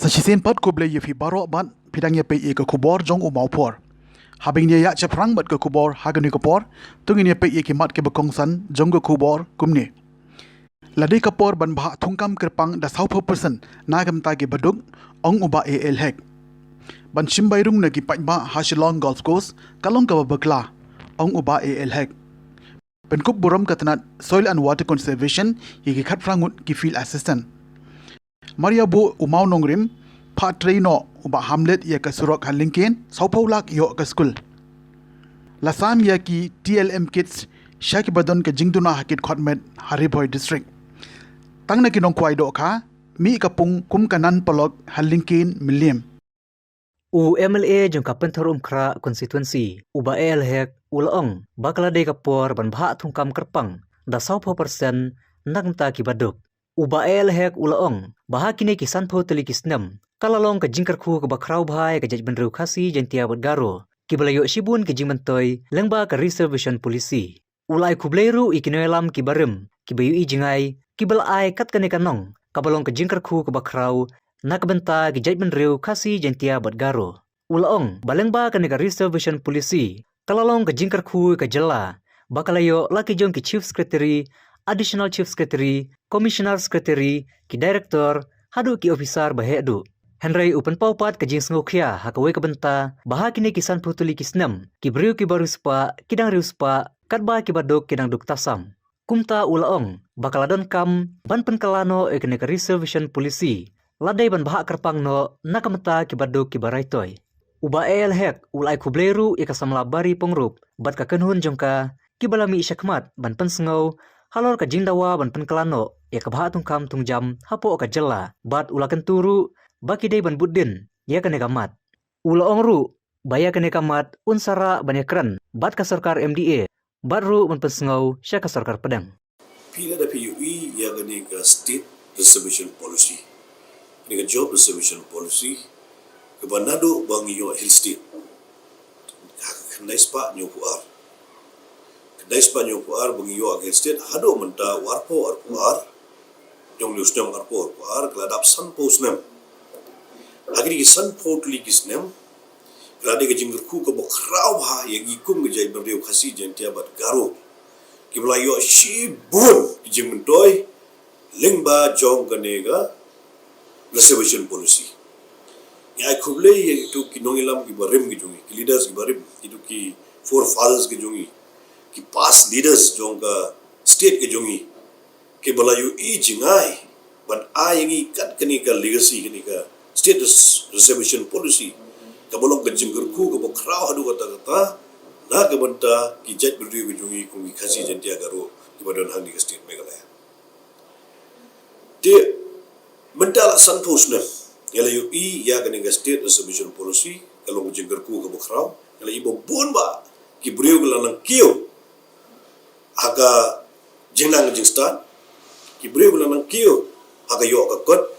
Sachisen pat ko ble yefi baro ban pidang ye pe e ke khubor jong u Mawphor. Habing ye ya chaprang mat ke khubor hagani ko por tungin ye pe e ki mat ke bekong san jong ke khubor kumne. Ladai kapor ban bha thungkam kerpang da 100% nagam ta ke baduk ong uba e el hek. Ban shimbairung na ki pajba Hashilong Golf Course kalong ka bakla ong uba e el hek. Ben kup buram katanat Soil and Water Conservation ye ki khat frangut ki field assistant. Maria bu umau nongrim pa traino uba hamlet ya ka surok halingken saupolak yo ka school. Lasam ya ki TLM kids shaki badon ke jingduna hakit khotmet Hariboy district. Tangna ki nong kwai do kha mi kapung kum kanan polok halingken milliam. U MLA jong kapen thorum khra constituency uba el hek ulaong bakla de kapor ban bha thungkam kerpang da 100% nagmta ki baduk uba el hek ulaong baha kine kisan pho teli kisnam kalalong ka jingkar khu ka bakrau bhai ka jajban ru khasi jentia badgaro kibalayo shibun ki jingmantoy lengba ka reservation policy ulai khubleiru ikinoelam ki barim kibayu I jingai kibalai kat kane kanong kabalong ka jingkar khu ka bakrau nakbenta ki jajban ru khasi jentia badgaro ulaong balengba ka nega reservation policy kalalong ka jingkar khu ka jylla bakalayo laki jong ki chief secretary additional chief secretary commissioner secretary ki director hadu ki officer bahedu Henry upan paupat ka jing sngokhya hakawe ka benta baha kini kisan putuli kisnam ki briu ki baruspa kidang riuspa katba ki badok kidang duktasam kumta ulaong bakaladon kam ban penkalano ekne ka reservation policy ladai ban baha kerpang no nakamta ki badok ki baraitoy uba el hek ulai khubleru ikasamla bari pongrup bat ka kenhun jongka ki balami syakmat ban pensngau halor ka jingdawa ban penkalano ya ka baha tungkam tungjam hapo ka jylla bat ulakan turu baki dei ban buddin ya ka negamat ulaong ru baya ka negamat unsara banyakran bat ka sarkar MDA bat ru ban pensngau sya ka sarkar pedang pila da PUE ya ka nega state reservation policy nega job reservation policy ke banado bang yo hill state kandai spa nyopuar kandai spa nyopuar bang yo hill state hado menta warpo arpuar jong lustem arpo arpuar keladap san posnem agri san potli kisnem kelade ke jingger ku ke bokrau ha yagi kum ke jai berdeu khasi jentia bat garo ki belayo shibun ki jingmentoy lengba jong kanega reservation policy ya khuble ye tu ki nongilam ki barim ki jongi ki leaders ki barim itu ki forefathers ki jongi ki past leaders jong ka state ki jongi ke belayo I jingai ban a yangi kat kani ka legacy kani ka state reservation policy kabolong ka jingger ku ka bokraw hadu kata na ka banta ki jat berdui ki jongi ku ki khasi jentia garo ki badon hang ni ka state Meghalaya te mentala sanpusna yala yu I ya ka nega state reservation policy kalong jingger ku ka bokraw yala ibo bon ba ki breu ka lang kiyo aga jingnang jingstan ki breu ka lang kiyo aga yo ka kot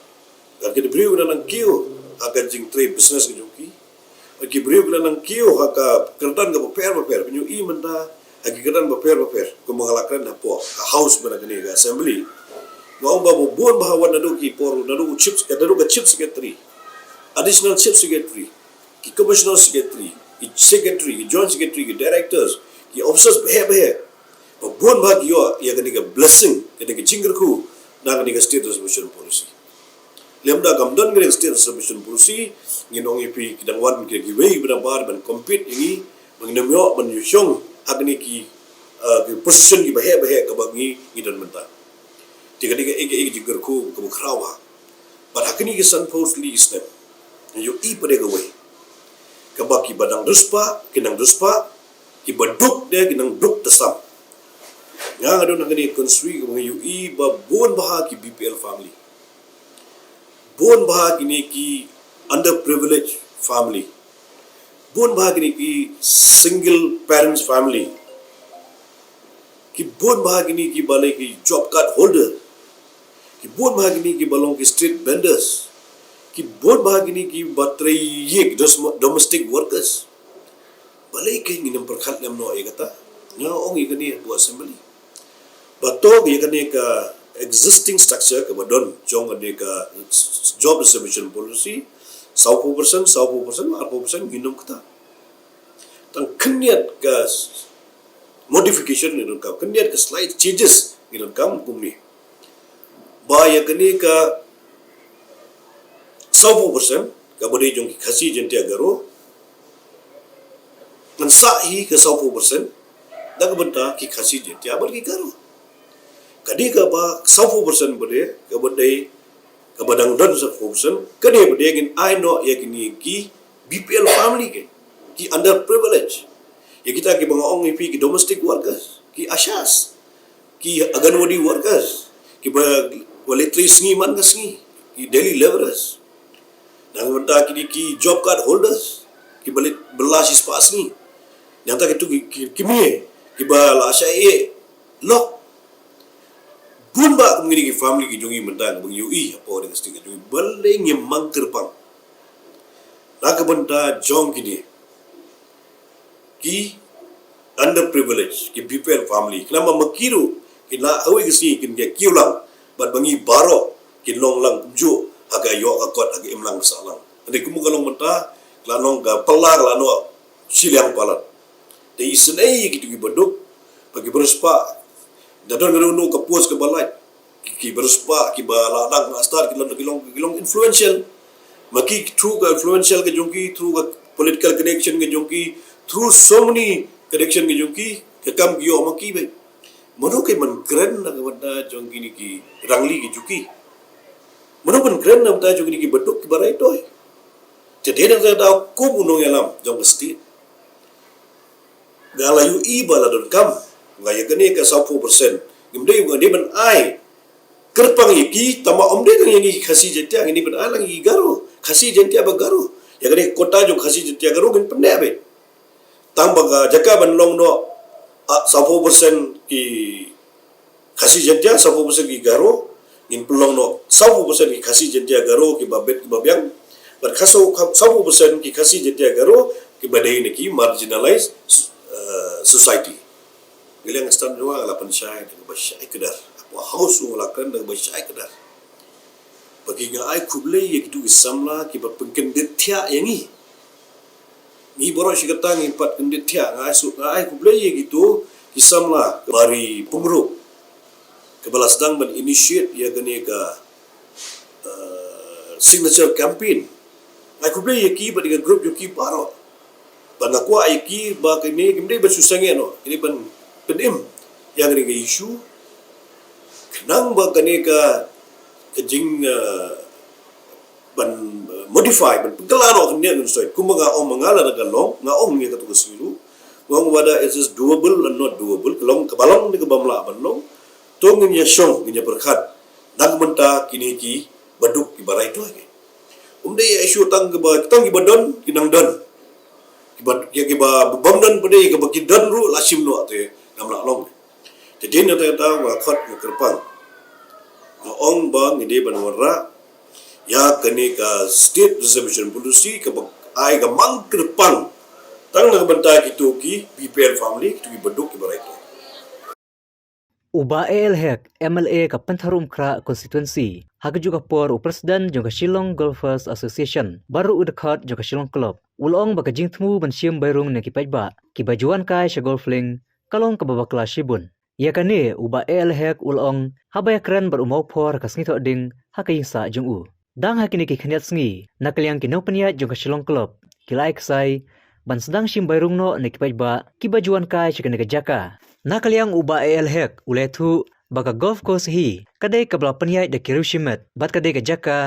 ki breu ka lang kiyo aga jing trade business ki joki ki breu ka lang kiyo aga kerdan ka paper penyu I menta agi kerdan paper ko mangalakran hapo ka house bana ka nega assembly ngau ba bon bahawan nadu ki por nadu chips secretary additional chief secretary ki commissioner secretary ki secretary ki joint secretary ki directors ki officers behe bon ba ki yo ya gani ka blessing kene ki jingger ku na gani ka state reservation policy lemda gamdan gani state reservation policy nginong ipi kidang wan ki wei bana bar ban compete ini mangnemyo ban yusyong agni ki position ki behe ka bangi ngidan menta tiga ege jingger ku ka bukrawa but hakini ki san post li step yo I pada gawe ka baki badang duspa kinang duspa ki baduk de kinang duk tasam nga adon ngani konsui ko yo I ba bon baha ki BPL family bon baha kini ki underprivileged family bon baha kini ki single parents family ki bon baha kini ki balai ki job card holder ki bon bahagini ki balong ki street vendors ki bon bahagini ki batrai yek domestic workers balai ke nginam perkhat lam no e kata nga ong ikani bu assembly bato ye kani ka existing structure ke badon jong ade ka job distribution policy 40% 40% minum kata tang keniat ka modification ni ka keniat ka slight changes ni kam kumni ba ya kini ka 40% ka bade jong ki khasi jentia garo kan sahi ke 40% dak benta ki khasi jentia bar ki garo kadi ka ba 40% bade ka bade ka badang don 40% kadi bade gin I know ya kini ki BPL family ke ki underprivileged ya kita ki mga ong ipi ki domestic workers ki ashas ki aganwadi workers ki ba walitri sngi man ka sngi ki daily laborers nang benta ki job card holders ki balit belas ispas ni yang tak itu ki mie ki ba la syae lok bun ba kemini ki family ki jongi mendan bang UI apa orang mesti ki jongi baleng yang mangkerpang nak benta jong kini ki underprivileged ki BPL family kenapa makiru ki na awi ki si ki dia kiulang bat bangi baro ki long lang ju aga yo akot aga imlang salang ade kumu kalong menta lanong ga pelar lano siliang palat de isnei ki tu baduk bagi berspa dadon nganu ka pos ke balai ki berspa ki bala nang astar ki long influential maki through ka influential ke jongki through ka political connection ke jongki through so many connection ke jongki ke kam yo maki be mano ke man kren na wada jongki ni ki rangli ki juki mano pan kren na wada jongki ni ki baduk ki barai toy jadi nang da ko bunong yalam jong state galayu i baladon kam ngaya gane ka 40% gimde ngade ban ai kerpang iki tama omde kan yang khasi jetia ini ban ai langi garo khasi jetia ba garo ya gane kota jo khasi jetia garo gin pende be tamba ga jaka ban long no 40% ki khasi jetia 40% ki garo in pelong no 40% ki khasi jetia garo ki babet ki babyang ban khaso 40% ki khasi jetia garo ki badai ni ki marginalized society bilang stand dua ala pensyai dengan basyai kedar apa haus ngelakan dengan basyai kedar bagi ngai kublai ye kitu isamla ki berpengken detia yang ni borok si kata ngi pat detia ngai su ngai kublai ye gitu isamla bari penguruk kepala sedang men initiate ya gane ka signature campaign ngai kublai ye ki dengan group yo ki baro bangakwa ye ki ba kini kimde bersusange no ini ban pedim yang ada isu kenang ba kaneka kejing ban modify ban pegelano kenya nusoi kumaga om mangala daga long nga om ngi katu kasilu wang wada is this doable and not doable kelong kebalong ni kebamla ban long tong nya shong nya berkat dag menta kini ki baduk ki barai to ke umde isu tang ki badon kinang don ki ba bomdan pade ki baki don ru lasim no ate namla long jadi na ta wa khat ni kerpang ong bang ide banwara ya kene ka state reservation policy ka ai ga mang kerpang tang na benta ki to ki BPL family ki beduk ki barai to uba elhek MLA ka Pentharum Kra constituency hak juga por presiden jong ka Shillong Golfers Association baru udakhat jong ka Shillong Club ulong baka jingthmu ban siam bairung ne ki pajba ki bajuan kai sha golfling kalong ka babakla shibun ya kane uba elhek ulong habaya kran bar Mawphor ka sngi thoding hakai sa jong u dang hakini ki khaniat sngi nakliang ki nopania jong ka Shillong Club kilai ksai ban sedang sim bairung no ne ki pajba ki bajuan kai sha kane ka jaka nakaliang uba elhek ulethu baka golf course hi kadai kabla panyai de kirushimet bat kadai ka jaka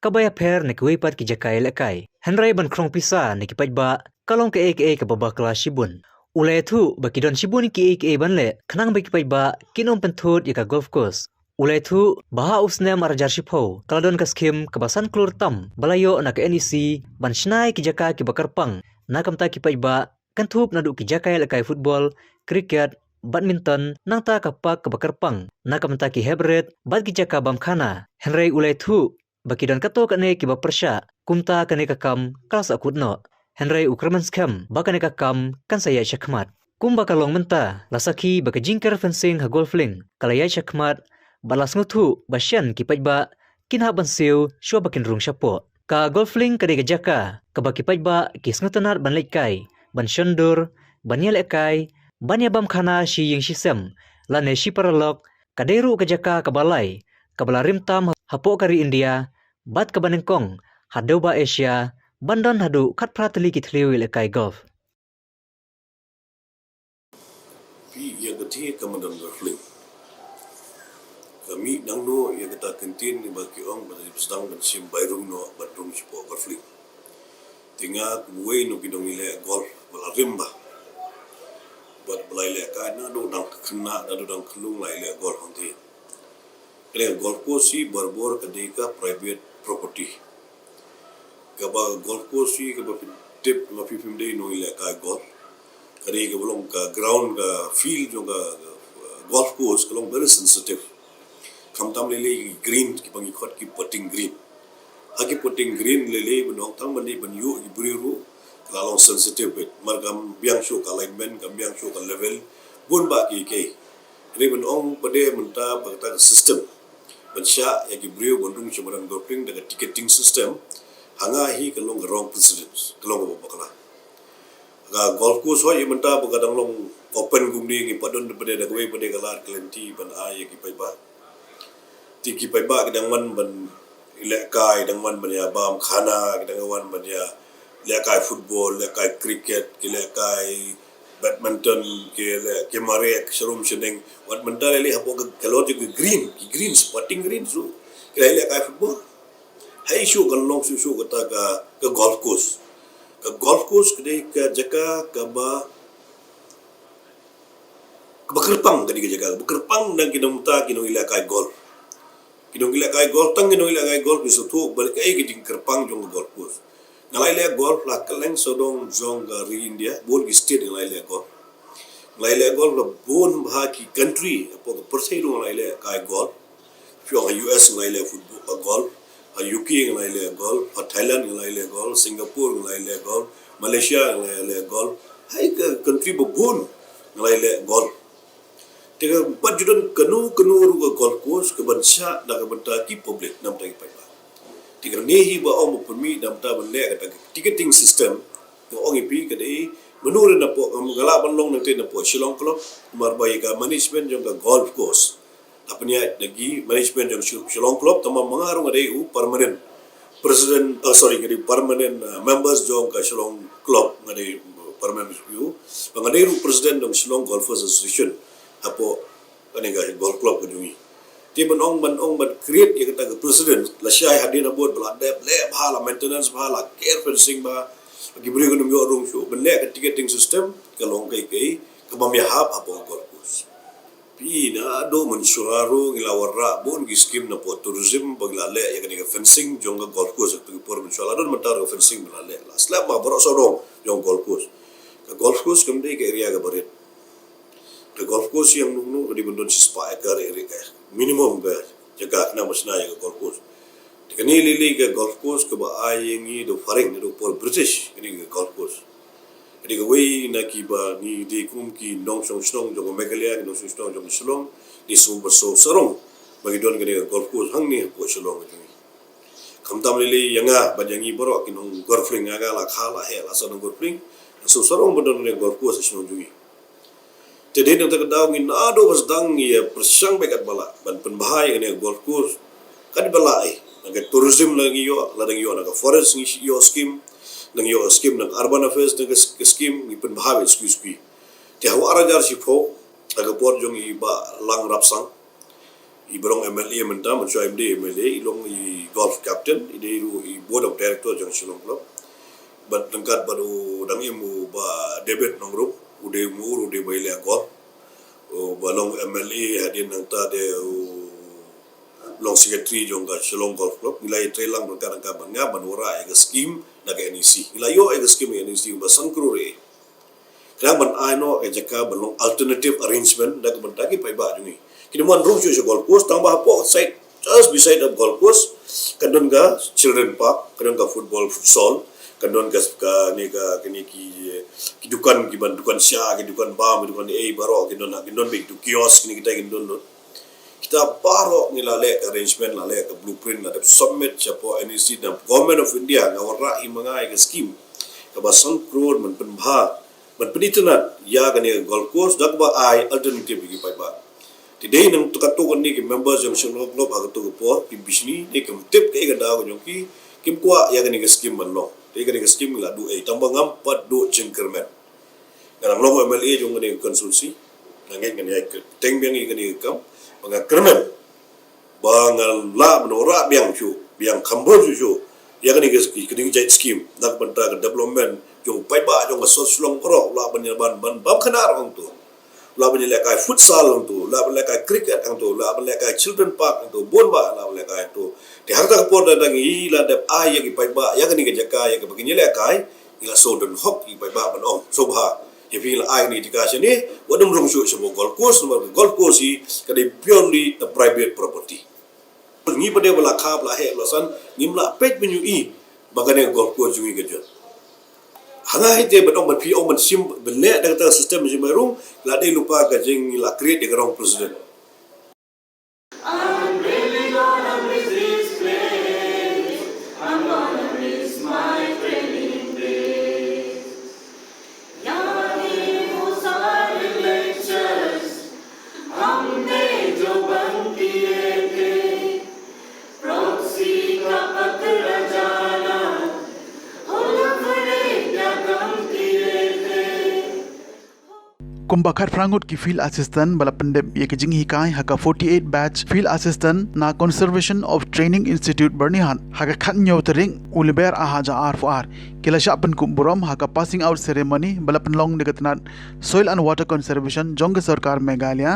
kabaya pher ne kwipat ki jaka elekai henrai ban krong pisa ne ki pajba kalong ke aka ka babakla shibun ulethu bakidon shibun ki aka banle khnang ba ki pajba kinom penthut ya ka golf course ulethu baha usne marjar shipho kaladon ka skim ka basan klur tam balayo na ka NEC ban shnai ki jaka ki bakarpang nakamta ki pajba kanthup nadu ki jaka elekai football cricket badminton nangta kapak kebakarpang nakamta ki hebret bad ki jaka bamkhana henry ulethu bakidon kato kane ki bapersha kumta kane kakam kalas akutno henry ukramanskam bakane kakam kan saya shakmat kumba kalong menta lasaki baka jingkar fencing ha golfling kalaya shakmat balas ngutu basyan kipaj ba kinha bansiu shua bakin rung syapo. Ka golfling kadai gajaka kaba kipaj ba kisngutanat ban lekai ban syondur ban yelekai ban yabam khana shi ying shisem lane shi paralok kadai ru gajaka kabalai kabala rimtam hapo kari India bat kabanengkong hadau ba Asia bandan hadu kat prateli kitliu lekai golf. Pi ia gati kamandan golfling. Kami nang no ia kata kentin ni bagi ong pada sedang bensim bairung no badung sipo golfling. Tinga kuwe no kidong ile golf bala rimba. Buat belai le ka na do dang kena da do dang kelung lai le golf hanti. Ile golf course si bor kadika private property. Kaba golf course si kaba tip ma pipim dei no ile ka golf. Kadika belum ka ground ka field jo ka golf course kelong very sensitive. Kamtam lele green ki pangi khot ki putting green. Agi putting green lele benong tang bani banyu ki buriru kalong sensitive bit. Margam biang show ka alignment kam biang show ka level bun ba ki ke. Ini benong pade menta bagata system. Bensya ya ki buriu bundung chamaran golfing dengan ticketing system hanga hi kalong wrong precedence kalong bakala. Ga golf course ho menta bagadang long open gumni ki padon pade da gwe pade galar klenti ban ai ki pai ba. Tiki pai ba kedang man ban lekai dang man ban ya bam khana kedang wan ban ya lekai football lekai cricket lekai badminton ke mare serum seneng wat mental le hapo kalau je green sporting green su ke lekai football hai shu kalong su kata ka golf course kedai ka jaka ka ba bekerpang tadi ke jaka bekerpang dan kidong ta kidong lekai golf. Kidong ila kai golf tang kidong ila kai golf bisu tu balik ai kiding kerpang jong golf course. Ngalai le golf la kylleng sodong jong ri India bon ki state ngalai le golf. Ngalai le golf la bon bha ki country apo persai dong ngalai le kai golf. Fyong US ngalai le football golf, UK ngalai le golf, Thailand ngalai le golf, Singapore ngalai le golf, Malaysia ngalai le golf. Hai ke country bon ngalai le golf. Tega pajudan kanu ru golf course ke bansa da ke benta ki public nam tai pai ba. Tega nehi ba om permi dam ta ban le kata ticketing system ko ong ipi ke dei menur na po ngala ban long nang te na po Shillong Club mar bai ka management jong ka golf course. Apanya dagi management jong Shillong Club tamam mangarung adai u permanent president permanent members jong ka Shillong Club ngadai permanent u ngadai ru president jong Shillong Golfers Association apo kaniga golf club kujungi ti banong ban create ya kata president la syai hadin abot belade le bhala maintenance bhala care fencing ba gibri ko numyo rung show bele ka ticketing system kalong kai kabam ya hab apo golf course pi na do mensuraro ngilawara bon gi scheme na po tourism baglale ya kaniga fencing jong golf course tu por mensuraro don matar fencing belale la slab ma boro sodong jong golf course kamde ke area ga barit the golf course yang nungnu di bendon sispa ekar minimum ga jaga na masna ya golf course tikani lili ga golf course ke ba ayengi do faring do por British ini ga golf course ini ga wei na ki ba ni de kum ki nong song jong Megalia nong song jong Shillong di so sarong bagi don ga golf course hang ni po Shillong ni kamtam lili yanga bajangi borok kinong golfing aga la khala he la sanong golfing so sarong bendon golf course Shillong jungi. Jadi nang terkadang ngin ado wasdang ya persang bekat bala ban penbahai kene golf course kan balai nang tourism lagi yo ladang yo nang forest ngi yo scheme nang yo scheme nang urban affairs nang scheme ngi penbahai skui ti hawara jar si pho aga por jong i ba lang rapsang i brong MLA menta man choi MLA ilong i golf captain i deru i board of director jong Shillong Club bat nangkat baru dang imu ba debit nang group ude muru de baile golf o balong MLA hadin nang ta de long secretary jong ka Shillong Golf Club nilai trelang berkarang ka banga banura ega scheme daga NEC nilai yo ega scheme NEC ba sangkru re kang ban aino e jaka balong alternative arrangement daga bantagi pai ba jungi kini man room jo golf course tambah po side just beside of golf course kadon ga children park kadon ga football futsal kadon ka ni ka kini ki dukan ki ban dukan sya ki dukan bam dukan baro ki don big tu kiosk ni kita ki don kita barok ni lale arrangement lale ke blueprint la submit chapo NEC dan government of India ngawara himangai ke scheme ke basang crore men penbha men penitnat ya kan ni golf course dak ba ai alternative gi pai ba today nang tukato kan ni ke members yang solo club ha to por ki bisni ni ke tip ke ga da ko ki kim kwa ya kan ni ke scheme man lo te kan ni ke scheme la du ai tambang ngam pat do cengkermen nang lo MLA jong ni konsulsi nangeng kan ya ke teng biang kan ni kam mga kermen bangal la menora biang chu biang khambor chu ya kan ni ke jai scheme dak banta ke development jong pai ba jong so slong kro la ban bam khanar ong tu la ban le kai futsal ong tu la ban le kai cricket ong tu la ban le kai children park ong tu bon ba la ban le kai tu di harta ko da dang i la de ai ya ki pai ba ya kan ni ke jaka ya ke begini le kai ila so don hok i pai ba ban ong so ba if you like ni dikasih ni wadum rong show semua golf course si kadai purely a private property ni pada bala khap la he lasan nimla pet menu i bagane golf course jungi kerja hanga hite batong bat pi ong sim bele da sistem ji merung la dai lupa ka jing la create de grong president I'm really gonna miss this place. I'm gonna miss my training days. यादें वो सारे lectures हमने जो बंद किए थे, proxy का पत्र जाना, हो लफड़े क्या कम किए थे. Kumbakar Frangut ki field assistant bala pendep ye ke jing hikai haka 48 batch field assistant na conservation of training institute bernihan haka khatnyo tering ulber ahaja r4r kila shapen kumburom haka passing out ceremony bala penlong degatnat soil and water conservation jong sarkar meghalaya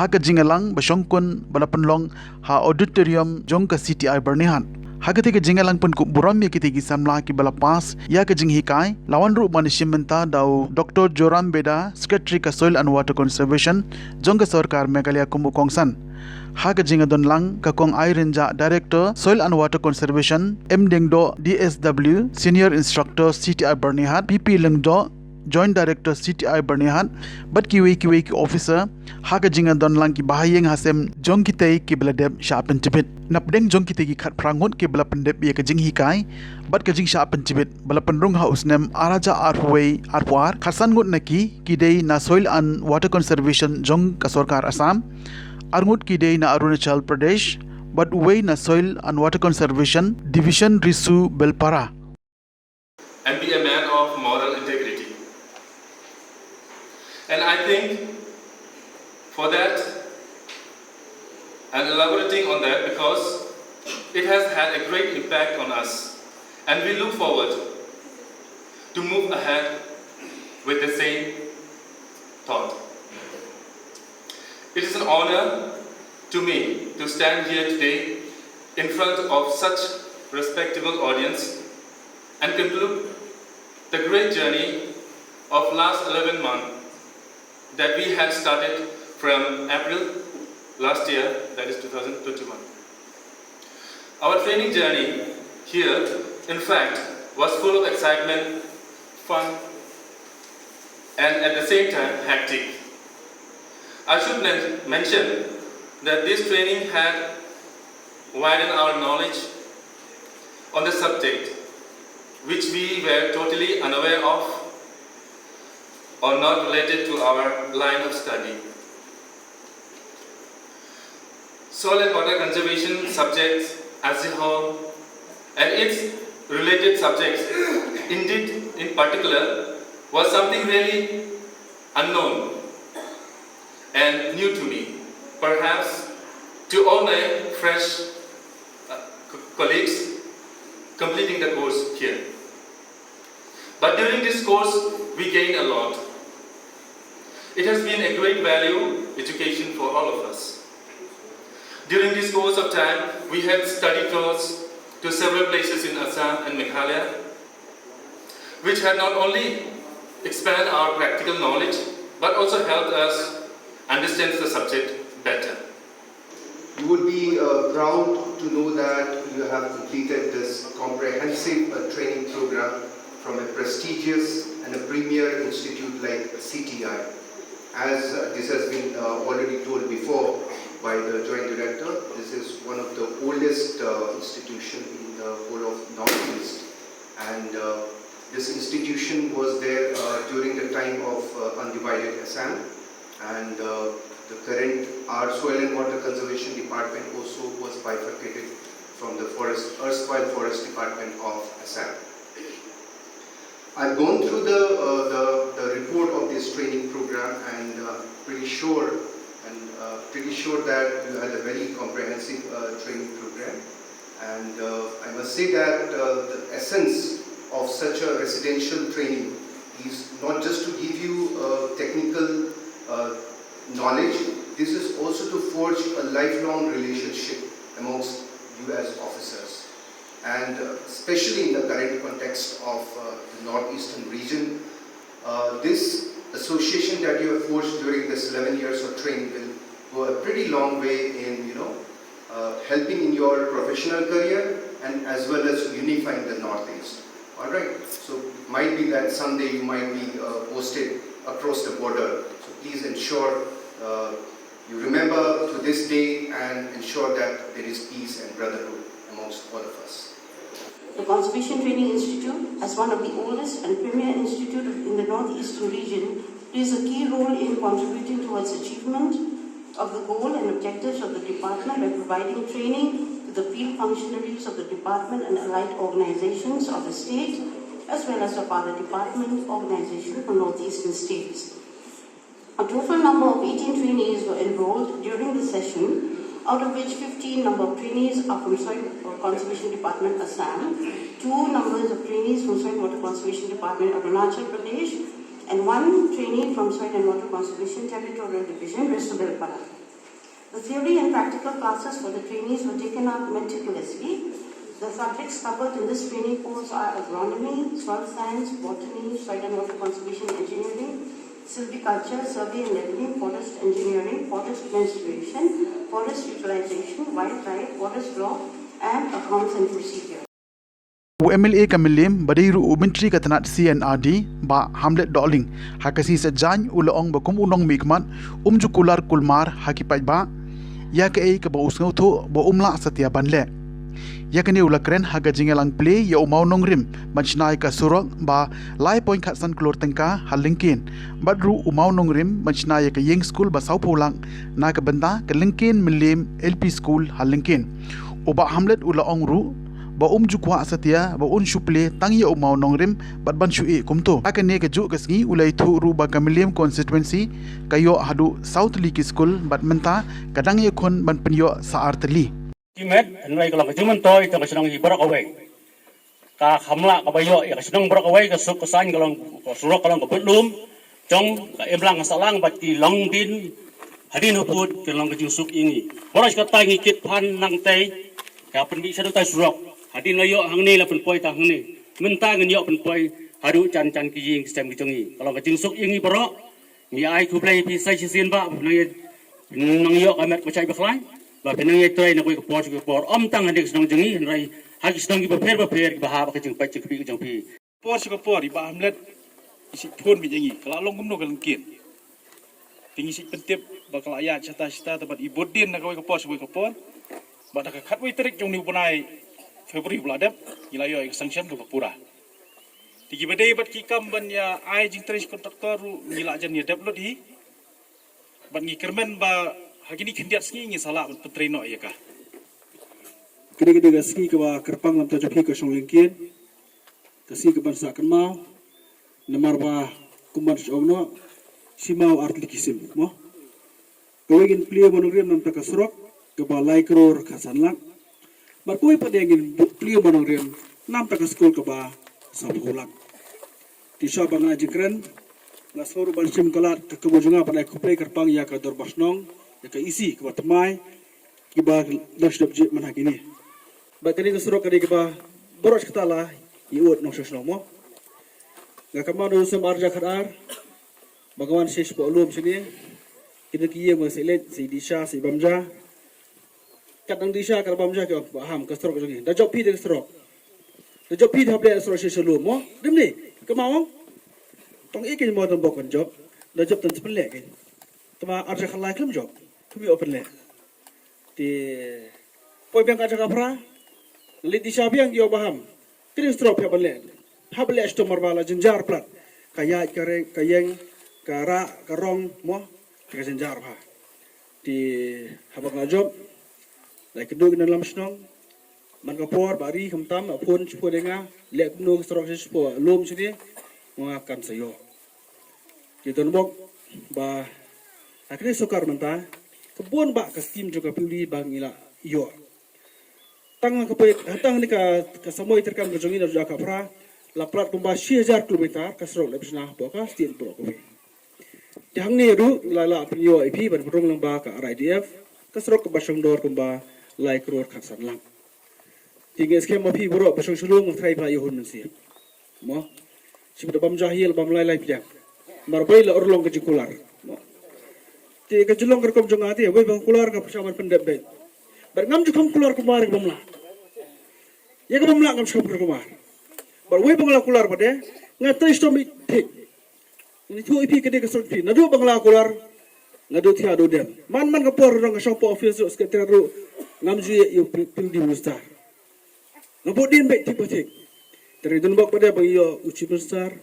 haka jingalang basongkun bala penlong ha auditorium jong ka CTI bernihan hagati ke jingalang pun ku buram ye kiti gi samla ki bala pas ya ke jing hikai lawan ru man shimenta dau Dr. Joram Beda secretary ka soil and water conservation jong sarkar meghalaya kumbu kongsan haga jinga don lang ka kong ai renja director soil and water conservation M Dengdo DSW senior instructor CTI Bernihat PP Lengdo joint director CTI Bernihat bat kiwi ki officer haga jinga don lang ki bahayeng hasem jong kitei ki bladeb shapen tibit napdeng jong kitei ki khat prangot ki bla pendep ye ka jing hikai bat ka jing shapen tibit bala penrung ha usnem araja arway arwar khasan ngut naki ki dei na soil and water conservation jong ka sarkar Assam arngut ki dei na Arunachal Pradesh but way na soil and water conservation division Risu Belpara and be a man of moral integrity. And I think for that, and elaborating on that because it has had a great impact on us, and we look forward to move ahead with the same thought. It is an honor to me to stand here today in front of such respectable audience and conclude the great journey of last 11 months that we had started from April last year, that is 2021. Our training journey here, in fact, was full of excitement, fun, and at the same time hectic. I should mention that this training had widened our knowledge on the subject, which we were totally unaware of or not related to our line of study. Soil and water conservation subjects as a whole and its related subjects, indeed in particular, was something really unknown and new to me, perhaps to all my fresh colleagues completing the course here. But during this course, we gained a lot. It has been a great value education for all of us. During this course of time, we had study tours to several places in Assam and Meghalaya, which had not only expand our practical knowledge, but also helped us understand the subject better. You would be proud to know that you have completed this comprehensive training program from a prestigious and a premier institute like CTI. As this has been already told before, by the Joint Director. This is one of the oldest institution in the whole of Northeast, and this institution was there during the time of undivided Assam, and the current our Soil and Water Conservation Department also was bifurcated from the erstwhile Forest Department of Assam. I've gone through the report of this training program, and pretty sure that you had a very comprehensive training program. And I must say that the essence of such a residential training is not just to give you technical knowledge. This is also to forge a lifelong relationship amongst you as officers. And especially in the current context of the northeastern region, this association that you have forged during this 11 years of training will go a pretty long way in, helping in your professional career and as well as unifying the Northeast. All right. So it might be that someday you might be posted across the border. So please ensure you remember to this day and ensure that there is peace and brotherhood amongst all of us. The Conservation Training Institute, as one of the oldest and premier institute in the northeastern region, plays a key role in contributing towards achievement of the goal and objectives of the department by providing training to the field functionaries of the department and allied organizations of the state, as well as of other department organizations from northeastern states. A total number of 18 trainees were enrolled during the session, out of which 15 number of trainees are from Soil Conservation Department, Assam, 2 numbers of trainees from Soil Water Conservation Department, Arunachal Pradesh, and 1 trainee from Soil and Water Conservation Territorial Division, Resubelpara. The theory and practical classes for the trainees were taken up meticulously. The subjects covered in this training course are agronomy, soil science, botany, soil and water conservation engineering, silviculture, survey and leveling, forest engineering, forest conservation, forest utilization, wildlife, forest law, and accounts and procedure. UMLA kamilim badiru ubintri katanat CNRD ba Hamlet Dolling hakasi sejany ulaong bakum unong mikmat jukular kulmar hakipaj ba ya ke ka ba usngau thu ba umla satya banle ya kani ulakren haga jingelang play ya umau nongrim machnai ka surok ba lai point khatsan klor tengka halingkin badru umau nongrim machnai ka yeng school ba saupolang na ka benda ka lingkin milim LP school halingkin uba Hamlet ulaong ru ba jukwa satya ba shuple tangi umau nongrim bat ban shui kumto akane ke ju kasngi ulai thu ru ba kamilim constituency kayo hadu South League School bat menta kadang ye khon ban penyo saartli kimet anai kalau kejuman toy to kesenang ibarak away ka hamla ka bayo ya kesenang barak away ka suk kesan kalau surok kalau kebetlum jong ka emlang salang bat ki longdin hadin huput ke long kejusuk ini boras ka tangi kit pan nang tai ka pendi sadu tai surok hadin layo hang ni la pen poi tang ni menta ngen yo pen poi hadu chan ki jing stem ki jongi kalau kejusuk ini borok mi ai ku play pi sai sin ba nang yo kamet pacai baklai ba penang ye toy na ko por om tang hadik snong jongi rai hak snong ki baper ba ha ba kejung pai ki jong pi por por ba Hamlet isi pun bi jangi kalau long gumno kan kin tingi si pentip bakal ayat cita-cita tempat ibodin na ko por ba da khat wi trik jong ni punai Februari buladap ilayo ay sanction ko pura tigi badai bat ki kam ban ya ai jing tres kontraktor ngila jan ya develop hi ban ngi kermen ba hagini kendiat ski ngi salah ban petrino ya ka kini ski ke ba kerpang lam tojo ki ko song lingkin kasi ke ban sa kan mau namar ba kumar jogno simau artli kisim mo kawigin plia monogrim nam takasrok ke ba laikror kasanlak Markui padengin plio monogrem nam taka skol ka ba sa bukulak. Ti sya bang ajikren na soru ban sim kalat ka kebojunga pada kupai kerpang ya ka dorbasnong ya ka isi ka temai ki ba dash dobje man hakini. Ba kali kasro ka di ka ba boros ketala iut nong sosno mo. Ga kamano sa marja khadar bagawan shesh po ulum sini kini kiye mo selet si disha si bamja kadang disha karbam ja ke paham ka strok jogi da job pi de strok da job pi hable strok she selu mo dimni ke mau tong ikin mo tan bokon job da job tan spele ke tama arja khalai klum job kumi open le di poi biang kaca kapra lit di sabiang yo baham kini strop ya balen habale sto marbala jenjar plat kaya kare kayeng kara karong mo ka jenjar ha di habak na job lai kedua kena dalam snong man kapor bari khamtam apun chupo denga le kumno strok chupo lom sini mengakan sayo kita nembok ba akhirnya sukar menta kebun ba ke steam juga puli bang ila iyo tang hatang ni ka samoi terkam kejongi na juga kapra la plat kumba 6000 km ka srok le bisna bo ka steam pro ko jang ni ru la la prio ip ban rong lang ba ka RIDF ka srok ka basang dor kumba lai kror khasan lang tinggal skem mapi bro basang sulung trai ba yohun mensir mo sibda bam jahil bam lai lai piang marbai la orlong ke jikular ti ke julong kerkom jongati we bang kular ka persamaan pendep bet berngam jukom kular kumar ke bamla ya ke bamla ngam skop kumar bar we bangla kular pade ngatai stomi thik ni thu ipi ke de ke sorti nadu bangla kular ngadu thia do dem man ka por rong ka shop office sekretariat ru ngam ju yu pindi mustar ngabodin bet ti potik dari dun bak pada bang yo uci besar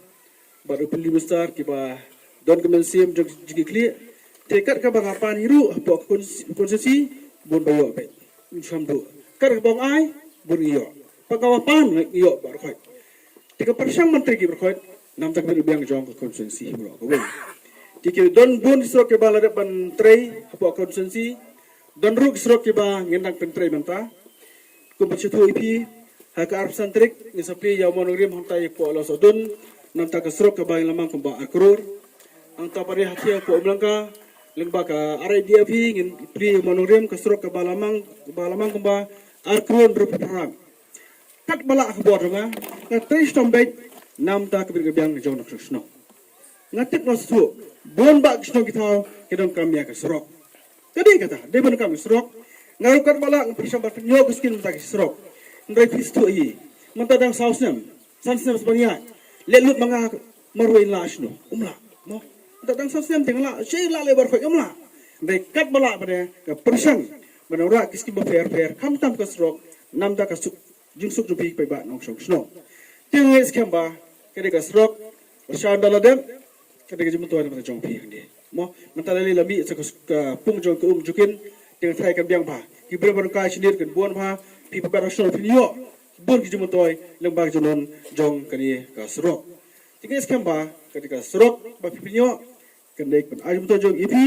baru pili besar kiba don kemensim jigi kli tekat ka bang apan hiru apa konsesi bon bayo bet insam do kar bang ai bon yo pagawapan yo bar khoi tika persang menteri ki berkhoi nam tak ber biang jong konsesi bro ko we tiki don bon sro ke bala de ban trei apa konsesi don ruk sro ke ba ngendang pen trei menta ko bechitu ipi haka arpsantrik ni sapi ya monogrim hantai po lo sodun nam tak sro ke ba lamang ko ba akror ang tapare hatia po umlangka lengba ka RIDF ngin pri monogrim ke sro ke ba lamang ko ba akror rup perang kat bala khubor nga na tris tombek nam tak ber biang jong nak sno ngatik no su bon ba sno kita kedong kami ka srok tadi kata de bon kami srok ngaru kat bala ngprisam ba penyo kuskin tak srok ndai fistu i mantadang sausnem sansnem sebanya lelut manga marwai lasno umla mo mantadang sausnem tingla sei la lebar khoi umla ndai kat bala pada ka persang banora kiskin ba fair kam tam ka srok nam ta ka su jingsuk jupi pe ba nong sno tingai skamba kede ka srok shan daladem kede ka jumto ada jong pi ndi mo mantalali lami sa pung jong ko jukin dengan thai kan biang ba ki ber ka sinir kan bon ba pi pa national pinyo bon ki jumto lembag jonon jong kani ka srok tingai skamba kede ka srok ba pinyo kede kan ajum to jong ipi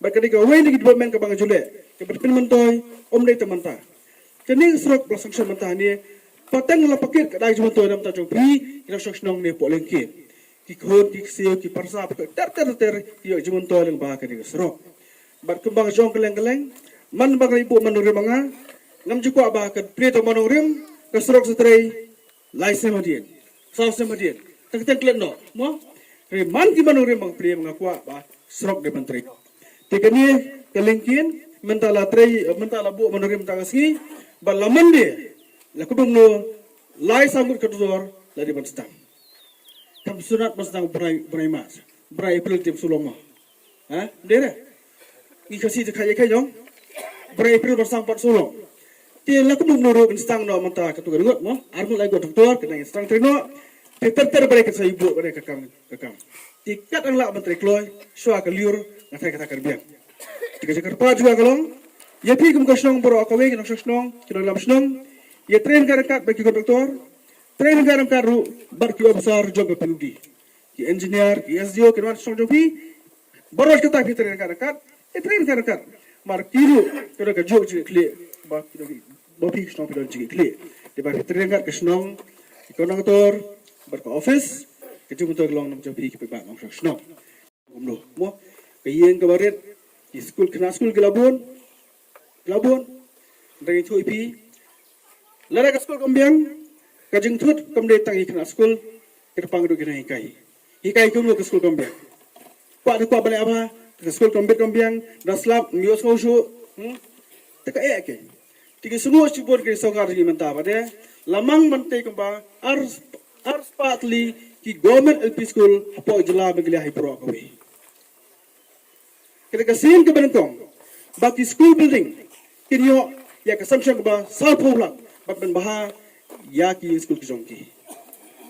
ba kede ka wen ki development ka bang jule ke berpin mentoy om dei temanta kini srok bersangsar mentani patang la pakit kadai jumon toy nam ta jong pi ina sok snong ne po lengki ki khon ki seo ki parsa ter yo jumon toy leng ba ka ni srok bar kembang jong keleng man bang ibu manure manga ngam ju ko ba ka pri to manurem ka srok setrei lai semadien saw semadien tak tak klen no mo re man ki manure mang pri manga kwa ba srok de menteri tikani kelengkin mentala trei mentala bu manurem tagasi balaman dia laku bangno lai sambut kedor dari banstang kam sunat banstang berai mas berai pelitip suloma ha dere ni kasi te kaya kayong berai pel banstang pat sulong ti laku bangno ro banstang no manta katu gadut mo armu lai go doktor kena stang trino ter berai ka ibu berai kakam tikat ang la menteri kloy swa ka liur ngatai kata kerbiang tiga jakar pa juga kalong ya pi kum kasnong boro ka we nok snong kino lam snong ya train karakat bagi doktor train garam karu bar ki obsar jog peludi ki engineer ki SDO ki wat song jopi boros ka ta fi train karakat ya train karakat mar kiru kino ka jog ji kle ba kino bo pi snong pidon ji kle de ba train kat kasnong ki doktor bar ka office ki jum to long nam jopi ki ba nok snong gumlo mo ka yeng ka baret ki school kena school ki labon dari tu ipi lara ka school kambiang ka jingthut kamde tangi kena school kerpang do kena hikai kuno ka school kambiang kwa bale aba ka school kambiang daslap mios kosho teka ke tigi sunu sibor ke sokar gi menta bade lamang mante kamba ars patli ki government LP school apo jylla beglia hi pro ka we kede ka sin ke benentong baki school building Kini yo ya kesamsang ba salpo lang bakban baha ya ki school ki jongki.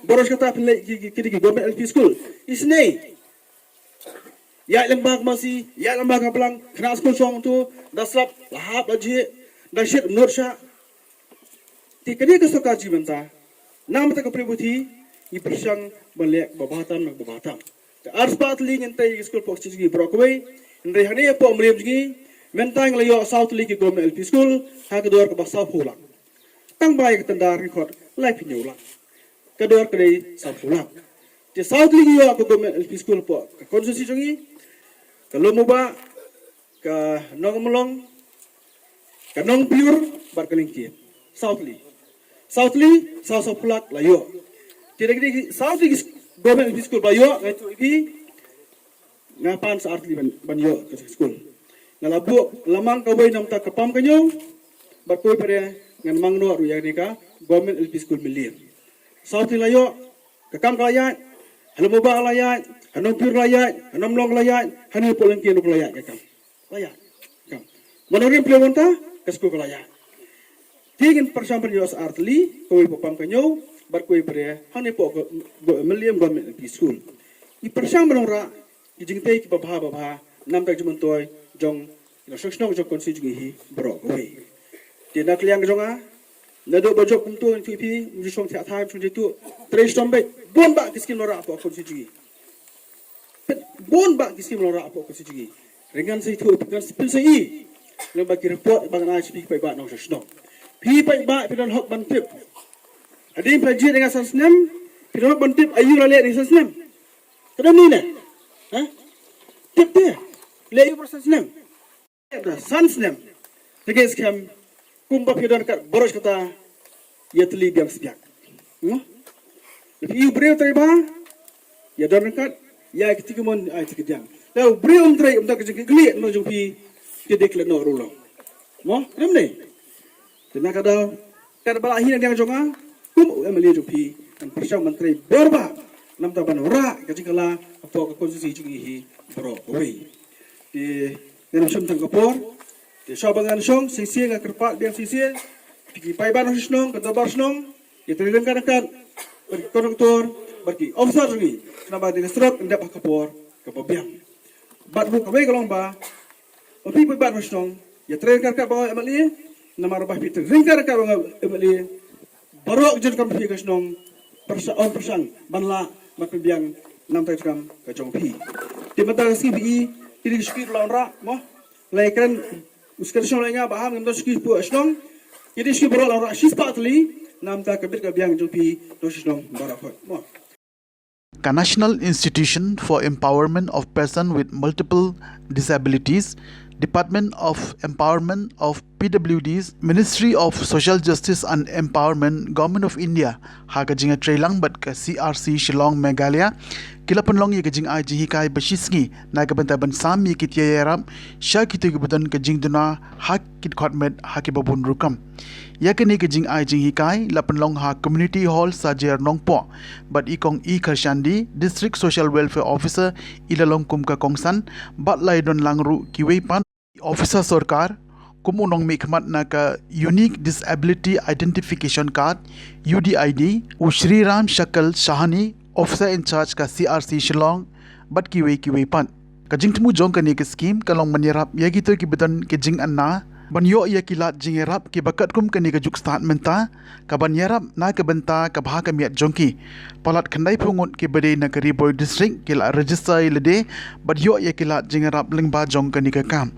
Boros kata pilih kini ki government LP school isne. Ya lembag masih ya lembag kaplang kena school song tu daslap lahap aje dasyat nursha. Ti kini kesuka jibanta. Nam ta kapributi i persang balek babatan babatan. Arspat ling entai school pok cigi Brockway ndai hane po mrem cigi mentang layo South League government LP school ha kedor ke basa pulang. Tang bai ke tendar record live nyulang. Kedor ke sa pulang. Ti South League yo ke government LP school po ke konstitusi cigi kalau muba ke nong melong ke nong pure bar kelingkin South League. South League South Pulak layo. Tidak di South League government LP school bayo itu ibi ngapan saat li banyo ke school. Ngalabu lamang kaway nam ta kapam kanyo bakoy pare ngan mangno ru ya ka government LP school milir. South League layo kakam kalayat halam ba kalayat hanong pure kalayat hanong long kalayat hani polengki lu kalayat kakam. Kalayat. Kam. Manorim plewonta ke school kalayat. Tingin persampan yo saat li kaway papam kanyo barkoi pare hane po milliam government LP school i persang belong ra i jingtei ki babha nam tak juman toy jong ino shoksnong jong konsi jugi hi bro koi ti nak liang jonga na do bajok kum tu ti pi mu song thia thai chung tu tre stombe bon ba kiskim lora po konsi jugi bon ba kiskim lora po konsi jugi ringan sei tu kan spin sei le ba ki report bang na speak pai ba no shoksnong pi pai ba pidan hok ban tip adim pajit dengan sansnem pidan hok ban tip ayu la le dengan sansnem kadam ni na ha tip dia le ayu sansnem da sansnem teges kam kumba pidan kat boros kata yatli biang siak lepi breu treba ya dan kat ya ketika mon ai tikjang lalu breu trai umta ke gli no jumpi ke dekle no rulo mo kadam ni Tena kada bala hin yang jonga kum emeli jupi dan persang menteri berba nam ta banora kajikala apa ke konstitusi jugi hi bro oi di ngam sum tang kapor di sabangan song sisi ga kerpak biang sisi pigi pai ban snong ka dabar snong itu len kan kan konduktor bagi officer jugi nama dengan strok ndap kapor ke biang bat bu kawai kalong ba opi pai ban snong ya tren kan ka ba emeli nama rabah Peter ringkar ka bang emeli barok jun kam fi kasnong persang banla makbiang nam ta kam ka jong phi ti mata si bi ti skir lawn ra mo lai kan uskar shong lai nga baham ngam to skir pu asnong ti skir barok lawn ra shis patli nam ta kabir ka biang jong phi to snong barakot mo National Institution for Empowerment of Persons with Multiple Disabilities, Department of Empowerment of PWDs, Ministry of Social Justice and Empowerment, Government of India, Hakajinga Trailang but CRC Shillong Meghalaya, Kilapanlong Yakajing IGhi Kai Bashisngi, Nagabantaban Sam Yakityaram, Shakitugubudan Kajing Duna, Hakit Kotmed Hakibabun Rukam. Yakani kajing ajing hikai lapanlong ha community hall sa jer nongpo but ikong i kharshandi district social welfare officer ilalong kum ka kongsan bat lai don langru kiwei pan officer sarkar kumunong mikmat na ka unique disability identification card UDID u Shri Ram Shakal Shahani officer in charge ka CRC Shillong bat kiwei pan kajing temu jong kani ke scheme kalong menyerap yagito ki bedan kajing anna banyo ia kilat jingerap ki bakat kum kani ka juk start menta ka banyarap na ka benta ka bha ka miat jongki palat khandai pungut ki bade na ka riboy district kila register ilade badyo ia kilat jingerap lengba jong kani ka kam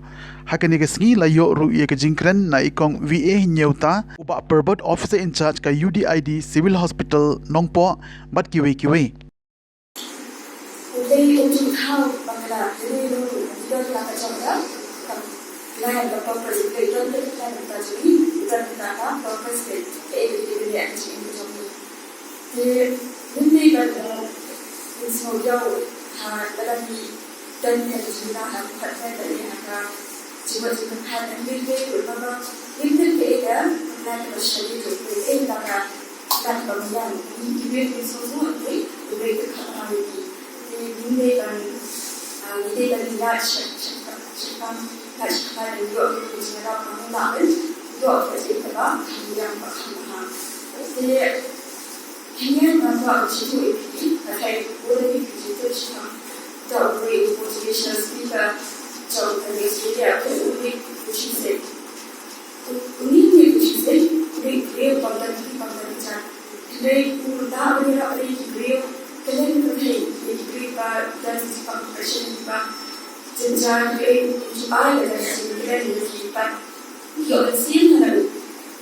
hakani ka sngi la yo ru ia ka jingkren na ikong VA nyeuta uba perbot officer in charge ka UDID civil hospital nongpo bat kiwe They into how Bangla, they don't like a job. Land the purpose, they don't take time to touch me, don't have purpose, they actually in the job. They really got in small young, that we don't get to have that they have to what you can have and we remember in the data that was studied to the in that from young, we make it so smoothly, we make the community, we make a large Catch my dog, which is not on the dog, as if the dog, young the Kenyan Mawphor situation, I would be situation the great motivational speaker, John, the Australia, which is it. Only which is it, great about the people that are great, who are very great, killing the pain, great by that is compassion, jingjia, great, which I am but you're seeing her.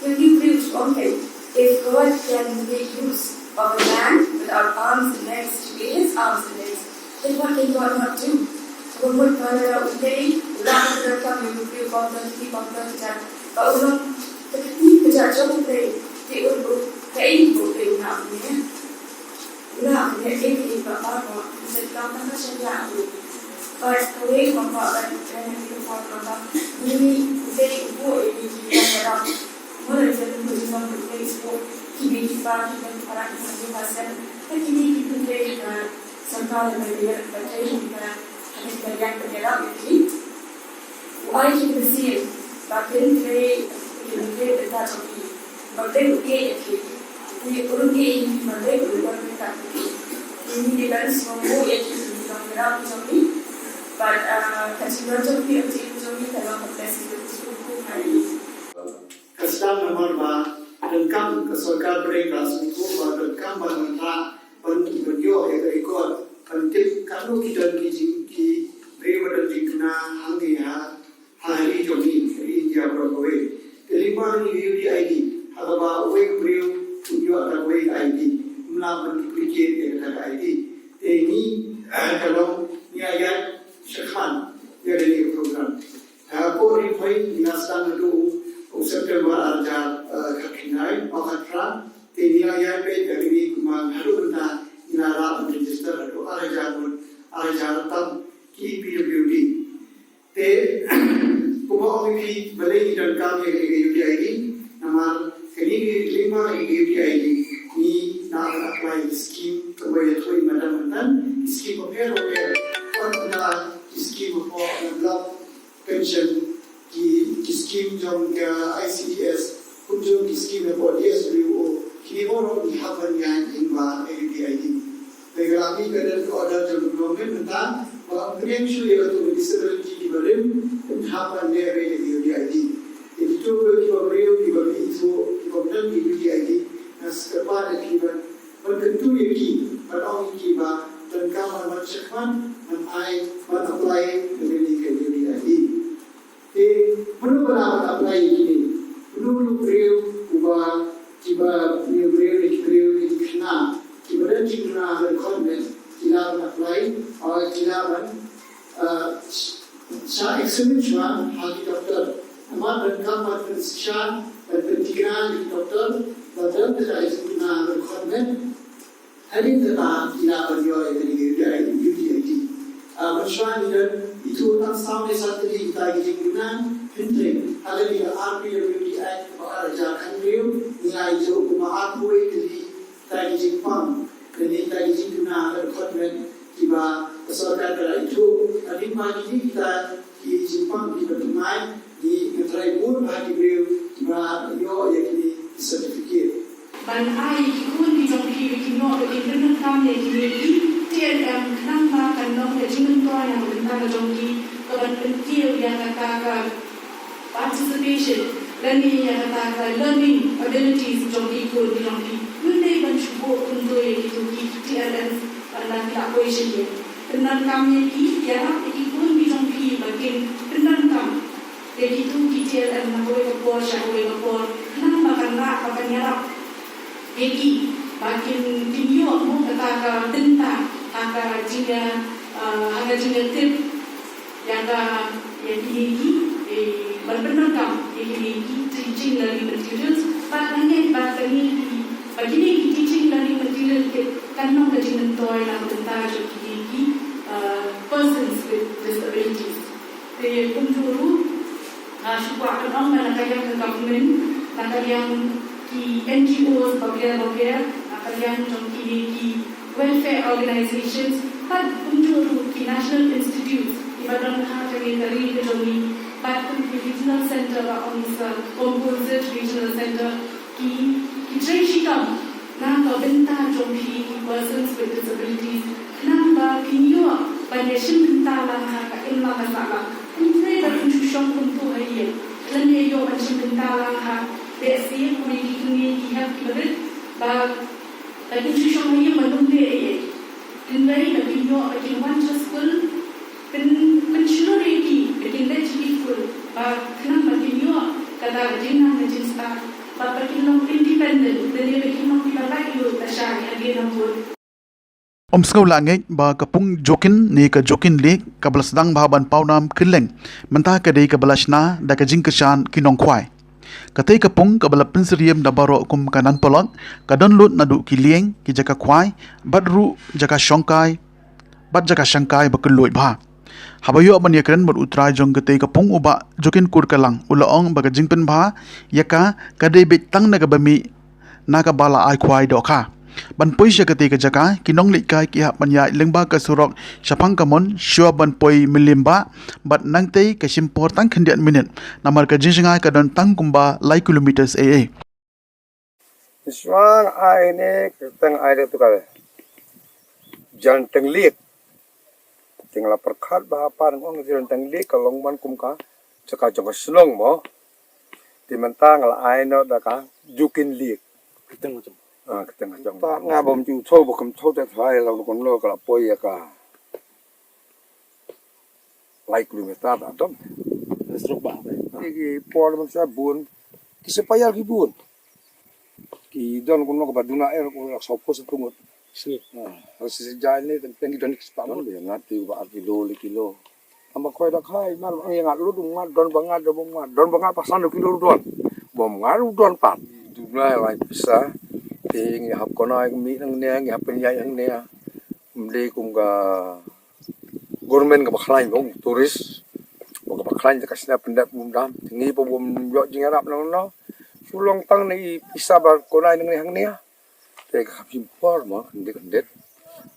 When you preach on it, if God can make use of a man without arms and legs to be his arms and legs, then what can God not do? When we go today, without the coming, we feel God doesn't keep on going down. But we don't, the judge of the day, they will go, the evil thing now, yeah? Now, the evil but Bible, he said, God, I'm not sure that will. But away from God, and we talk about, we say, go, if you get it up. Mulai dari tujuan Facebook, kini kita para kesehatan, kini kita dari serta media berkaitan dengan yang bergerak ini. Why kita sih, bahkan dari kita jadi, bahkan ini orang ini bahkan kita ini dengan semua yang kita bergerak jadi, but kesimpulan jadi dalam proses itu hari. Kesal nomor 2 tentang kesorkan mereka semua tentang bagaimana bentuk ekor penting kalau kita di berada di kena hangnya hari ini India berkawin kelima ni UDID agak wake beliau tunjuk ada wake ID melawan dipikir ada ID ini kalau ni ayat syekhan dari program aku reply dinastan itu September ada kakinai, makatra, tiada yang baik dari kumang haru benda inara register atau arajan tam PWD. Te kumang ini balai dan kami UDID, nama kini 5 UDID ni nak apply scheme kepada tuai madam scheme apa orang scheme apa block pension की स्कीम जो ICDS कुछ जो स्कीम है वो DSWO की वो लोग यहाँ पर यहाँ इनवा AUDID लेकिन अभी करें तो ऑर्डर जो गवर्नमेंट बता वो potential ये तो disability की बरेम यहाँ पर ले रहे AUDID ये तो की बरेम की बरेम तो की बरेम AUDID नस कपार की बरेम पर कंटू ये की पर और की बा तनका मन शक्मन मन आई मन अप्लाई करने के AUDID Perlu berawat apply ini. Perlu beliau ubah tiba beliau ni kena. Tiba dan kena rekomend tidak apply atau tidak saya eksamen cuma hati doktor. Amat berkamar pensiun dan pendidikan di doktor. Dalam saya kena rekomend. Hari tetap tidak berjaya dari UDID. Pensiun itu tak sampai satu di kita guna penting. Ada di RPWD Act berajar kandiu nilai jauh kemahakuai dari tadi Jepang dan tadi guna rekomend tiba kesorkan itu. Tadi pagi kita di Jepang di Pertumai di Tribun bagi beliau tiba yo yakni sertifikat. Banai kun di jompi kino di benar kami di TNM kenapa kanong kejiman tua yang bentang jompi kawan pentil yang katakan participation learning yang katakan learning abilities jompi kun di jompi mulai mencuba untuk itu TNM pada kita question dia benar kami di ya ikut di jompi bagian benar kami begitu TNM nak boleh kepor syahway kepor kenapa akan nyarap Eki, bagian video mu kata bynta, agak jingga tip, yang ini berpenangkap, ini teaching learning materials. Bahkan ini teaching learning materials kan nak kajian toy nak bynta jadi persons with disabilities. Jadi penjuru, syukur akan orang nak yang government, nak yang की NGOs वगैरह कल्याण की welfare organizations पर उनको की national institutes इबादत कहाँ जगह करी के जोनी but the regional center on is composite regional center ki treshikam na ka bynta jong persons with disabilities na ba kinyo banyasin bynta lang ka ilma masala kuntre da kunshong kuntu haye lanye yo banyasin bynta lang ka besi kuni ki have kibarit ba kunshong haye manumde aye tinlay na kinyo akin one school pensionality akin legislative full ba kanang makinyo kada jinna na jinsta ba pakinong independent dali pakinong pibalayo ta siya again ang good Omskau langit ba kapung jokin ni ka jokin lik ka belasdang bahaban paunam kylleng mentah ka dei ka belasna da ka jingkeshan kinong kwai katai kapung ka bala penseriam da baro kum kanan polok ka donlut nadu kilieng ki jaka kwai badru jaka shongkai bat jaka shangkai ba keloi ba habayo ban yakren mod utrai jong katai kapung uba jokin kur kalang ulaong ba ka jingpen ba yaka ka dei betang na ka bami na ka bala ai kwai do kha ban poi sya katai ka jaka kinong likai ki ha panya lengba ka surok syapang kamon syua ban poi milimba bat nangtei ka simpor tang khendian minit namar ka jingjia ka don tang kumba lai kilometers aa Iswan ai ne tang ai tu ka jan tang liek tingla perkhat ba pan ong jan tang liek ka long ban kum ka chaka jong slong mo ti man tang la ai no da ka jukin liek kitang mo kitang jong ta nga bom ju tho bo kum tho ta thai la kon lo ka poi ya ka lai kilometer ta dom Struk ba. ki por man sa bun ki se payal ki bun ki don kun ko baduna ko la so po sa tungot Si. si jai ni teng don ki mo le ngati ba kilo amba ko da khai mal ang ngat lu dum ngat don bangat pasan kilo don bom ngaru don pat du na lai pisa ngi hap ko na mi nang ne ngi hap nya yang ne mle kum ga government ga bakhlai bong turis ga bakhlai ka sina pendat bum dam ngi po bum yo jing arab no sulong tang ni isa ba ko na nang hang ne te ka him por mo ndet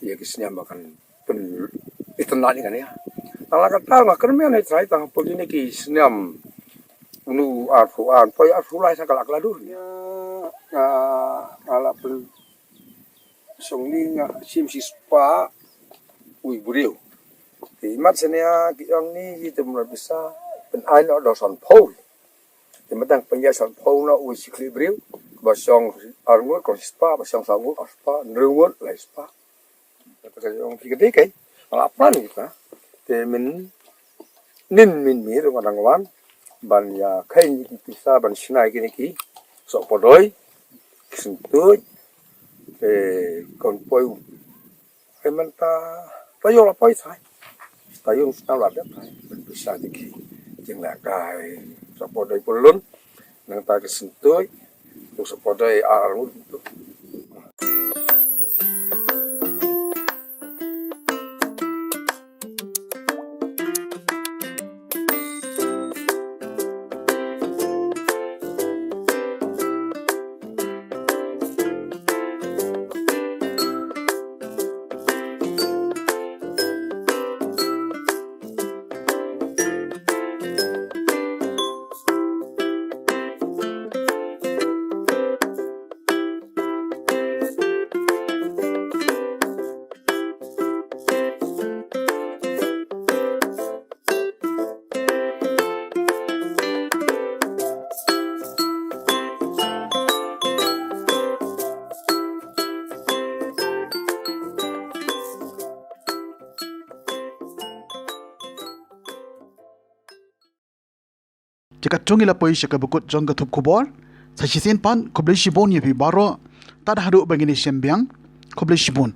ye ki sina ba kan pen itna ni kan ya tala ka ta ma kan me ne trai ta po ni ki sinam unu arfu an po arfu lai sa kalak ladu ala pen song ni nga sim si spa ui buriu thì mắt xem nha cái ông ní gì tụi mình bisa bên ai nó đào sòn phâu thì mình đang bây giờ sòn phâu nó ui xịt li brio và song ở ngôi còn spa và song song ngôi ở spa nương ngôi lại spa cái ông thì cái đấy cái là plan gì cả thì mình nên mình mỹ rồi mà đàng hoàng ban ya khay như bisa ban sinai cái này kí sợ bỏ đói sừng tươi thì còn poi cái mình ta bây giờ là poi sai tayo sa ladat bisa diki jeng la kai sa podai polun nang ta kesentoy tu sa podai arut tu jika tungi la poi shaka bukut jong ka thup khubor sa sisen pan khoblei shibon ye bi baro tad haru bangini sembyang khoblei shibon